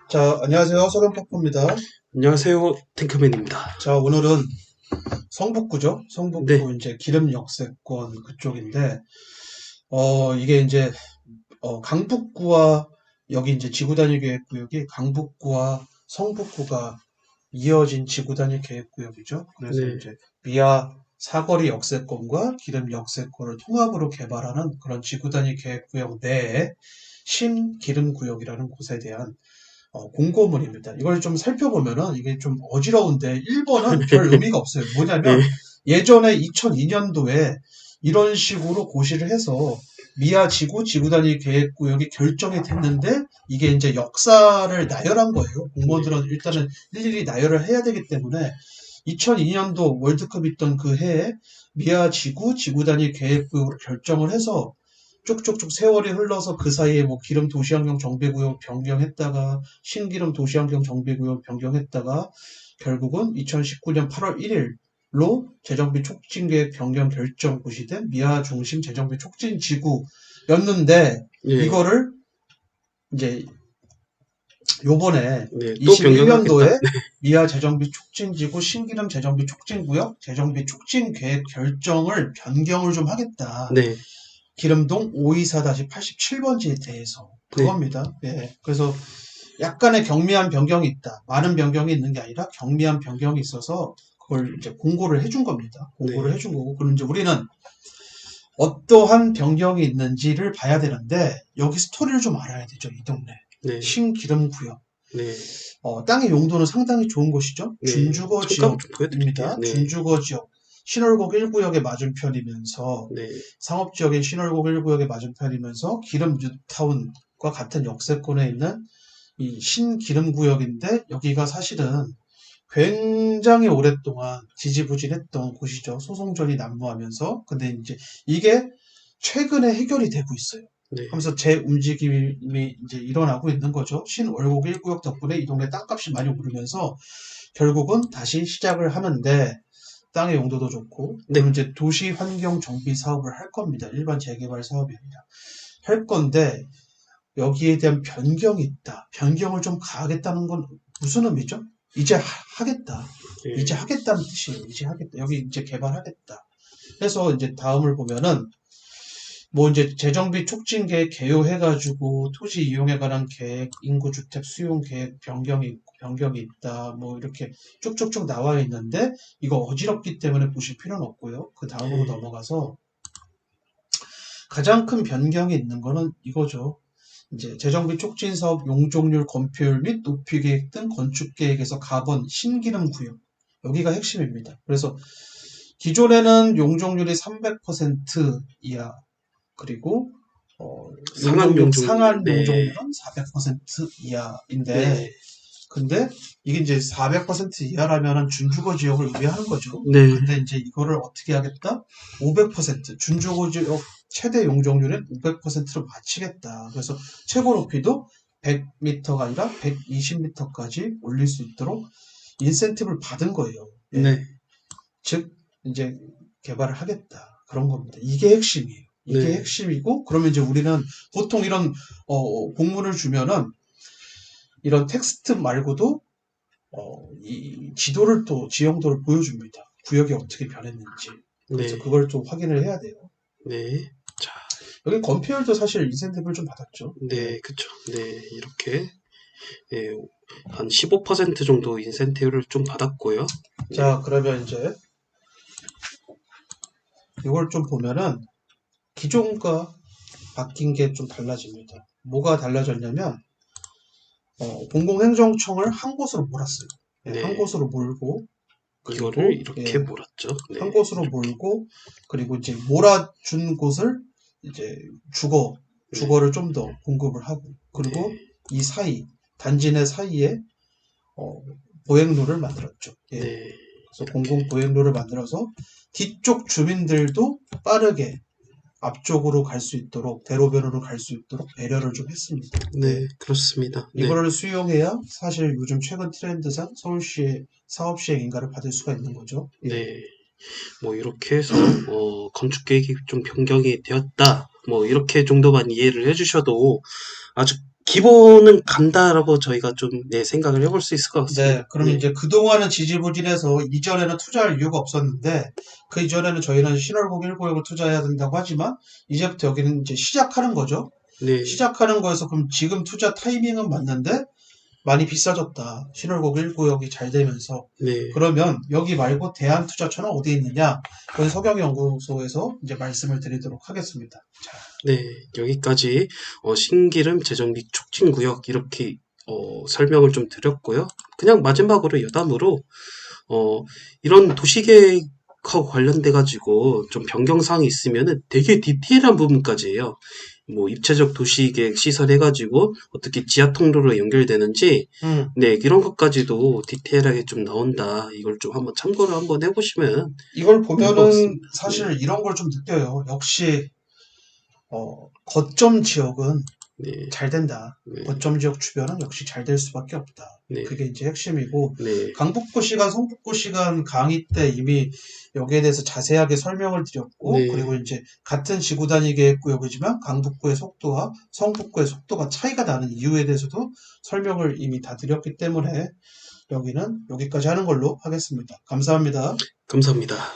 자, 안녕하세요. 서경탁입니다. 안녕하세요. 탱크맨입니다. 자, 오늘은 성북구죠. 네, 성북구 이제 기름 역세권 그쪽인데, 이게 이제, 강북구와 여기 이제 지구단위 계획구역이 강북구와 성북구가 이어진 지구단위 계획구역이죠. 그래서 네, 이제 미아 사거리 역세권과 기름 역세권을 통합으로 개발하는 그런 지구단위 계획구역 내에 신기름구역이라는 곳에 대한 공고문입니다. 이걸 좀 살펴보면은 이게 좀 어지러운데 1번은 별 의미가 없어요. 네, 뭐냐면 예전에 2002년도에 이런 식으로 고시를 해서 미아 지구 지구 단위 계획 구역이 결정이 됐는데 이게 이제 역사를 나열한 거예요. 네, 공무원들은 그쵸. 일단은 일일이 나열을 해야 되기 때문에 2002년도 월드컵 있던 그 해에 미아 지구 지구 단위 계획 구역으로 결정을 해서 쭉쭉쭉 세월이 흘러서 그 사이에 뭐 기름 도시환경 정비구역 변경했다가 신기름 도시환경 정비구역 변경했다가 결국은 2019년 8월 1일로 재정비 촉진계획 변경 결정 고시된 미아 중심 재정비 촉진 지구였는데 예, 이거를 이제 요번에 네, 또 변경하겠다. 21년도에 미아 재정비 촉진지구 신기름 재정비 촉진구역 재정비 촉진계획 결정을 변경을 좀 하겠다. 네, 기름동 524-87번지에 대해서 네, 그겁니다. 예. 그래서 약간의 경미한 변경이 있다. 많은 변경이 있는 게 아니라 경미한 변경이 있어서 그걸 이제 공고를 해준 겁니다. 공고를 네, 해준 거고. 그럼 이제 우리는 어떠한 변경이 있는지를 봐야 되는데 여기 스토리를 좀 알아야 되죠. 이 동네. 네, 신기름구역. 네, 땅의 용도는 상당히 좋은 곳이죠. 네. 준주거 잠깐 좀 보여드릴게요. 지역입니다. 네, 준주거 지역. 신월곡 1구역에 맞은편이면서 네, 상업지역인 신월곡 1구역에 맞은편이면서 기름 뉴타운과 같은 역세권에 있는 이 신기름구역인데 여기가 사실은 굉장히 오랫동안 지지부진했던 곳이죠. 소송전이 난무하면서. 근데 이제 이게 최근에 해결이 되고 있어요. 네, 하면서 재움직임이 이제 일어나고 있는 거죠. 신월곡 1구역 덕분에 이 동네 땅값이 많이 오르면서 결국은 다시 시작을 하는데 땅의 용도도 좋고 그럼 네, 이제 도시 환경 정비 사업을 할 겁니다. 일반 재개발 사업이 아니라 할 건데 여기에 대한 변경이 있다. 변경을 좀 가하겠다는 건 무슨 의미죠? 이제 하겠다. 이제 네, 하겠다는 뜻이에요. 이제 하겠다. 여기 이제 개발하겠다. 그래서 이제 다음을 보면은 뭐 이제 재정비 촉진 계획 개요해가지고 토지 이용에 관한 계획, 인구 주택 수용 계획 변경이 있다. 뭐 이렇게 쭉쭉쭉 나와 있는데 이거 어지럽기 때문에 보실 필요는 없고요. 그 다음으로 네, 넘어가서 가장 큰 변경이 있는 거는 이거죠. 이제 재정비 촉진 사업 용적률 검표율 및 높이 계획 등 건축 계획에서 가번 신기름 구역 여기가 핵심입니다. 그래서 기존에는 용적률이 300% 이하 그리고 상한 용적률. 상한 네, 용적률은 400% 이하인데 네, 근데 이게 이제 400% 이하라면은 준주거 지역을 의미하는 거죠. 네, 근데 이제 이거를 어떻게 하겠다? 500% 준주거 지역 최대 용적률은 500%로 맞추겠다. 그래서 최고 높이도 100m가 아니라 120m까지 올릴 수 있도록 인센티브를 받은 거예요. 예. 네, 즉 이제 개발을 하겠다. 그런 겁니다. 이게 핵심이에요. 이게 네, 핵심이고 그러면 이제 우리는 보통 이런 공문을 주면은 이런 텍스트 말고도 이 지도를 또 지형도를 보여줍니다. 구역이 어떻게 변했는지. 그래서 네, 그걸 좀 확인을 해야 돼요. 네. 자, 여기 건폐율도 사실 인센티브를 좀 받았죠. 예. 네, 그쵸. 네, 이렇게, 예, 한 15% 정도 인센티브를 좀 받았고요. 네, 자, 그러면 이제 이걸 좀 보면은 기존과 바뀐 게 좀 달라집니다. 뭐가 달라졌냐면 공공행정청을 한 곳으로 몰았어요. 예, 한 네. 곳으로 몰고 이거를 그리고 이렇게 예, 몰았죠. 네, 한 곳으로 이렇게. 몰고 그리고 이제 몰아준 곳을 이제 네, 주거를 좀 더 공급을 하고 그리고 네, 이 사이 단지 내 사이에 어, 보행로를 만들었죠. 예. 네, 그래서 이렇게. 공공 보행로를 만들어서 뒤쪽 주민들도 빠르게 앞쪽으로 갈 수 있도록 대로변으로 갈 수 있도록 배려를 좀 했습니다. 예. 네, 그렇습니다. 네, 이거를 수용해야 사실 요즘 최근 트렌드상 서울시의 사업 시행 인가를 받을 수가 있는 거죠. 예. 네. 뭐, 이렇게 해서, 건축 계획이 좀 변경이 되었다. 뭐, 이렇게 정도만 이해를 해주셔도 아주 기본은 간다라고 저희가 좀 생각을 해볼 수 있을 것 네, 같습니다. 그럼 이제 그동안은 지지부진해서 이전에는 투자할 이유가 없었는데, 그 이전에는 저희는 신월곡 1구역을 투자해야 된다고 하지만, 이제부터 여기는 이제 시작하는 거죠. 네, 시작하는 거에서 그럼 지금 투자 타이밍은 맞는데, 많이 비싸졌다. 신월곡 1구역이 잘 되면서. 네, 그러면 여기 말고 대한투자처는 어디 있느냐? 그건 서경연구소에서 이제 말씀을 드리도록 하겠습니다. 네, 여기까지 신기름 재정 및 촉진 구역 이렇게 설명을 좀 드렸고요. 그냥 마지막으로 여담으로 어, 이런 도시계획하고 관련돼 가지고 좀 변경사항이 있으면은 되게 디테일한 부분까지예요. 뭐 입체적 도시계획 시설 해가지고 어떻게 지하 통로로 연결되는지 음, 네, 이런 것까지도 디테일하게 좀 나온다. 이걸 좀 한번 참고를 한번 해보시면 이걸 될 것 보면은 같습니다. 네, 사실 이런 걸 좀 느껴요. 역시 거점 지역은 네, 잘 된다. 네, 거점 지역 주변은 역시 잘 될 수밖에 없다. 네, 그게 이제 핵심이고, 네, 강북구 시간, 성북구 시간 강의 때 이미 여기에 대해서 자세하게 설명을 드렸고, 네, 그리고 이제 같은 지구 단위 계획 구역이지만 강북구의 속도와 성북구의 속도가 차이가 나는 이유에 대해서도 설명을 이미 다 드렸기 때문에 여기는 여기까지 하는 걸로 하겠습니다. 감사합니다. 감사합니다.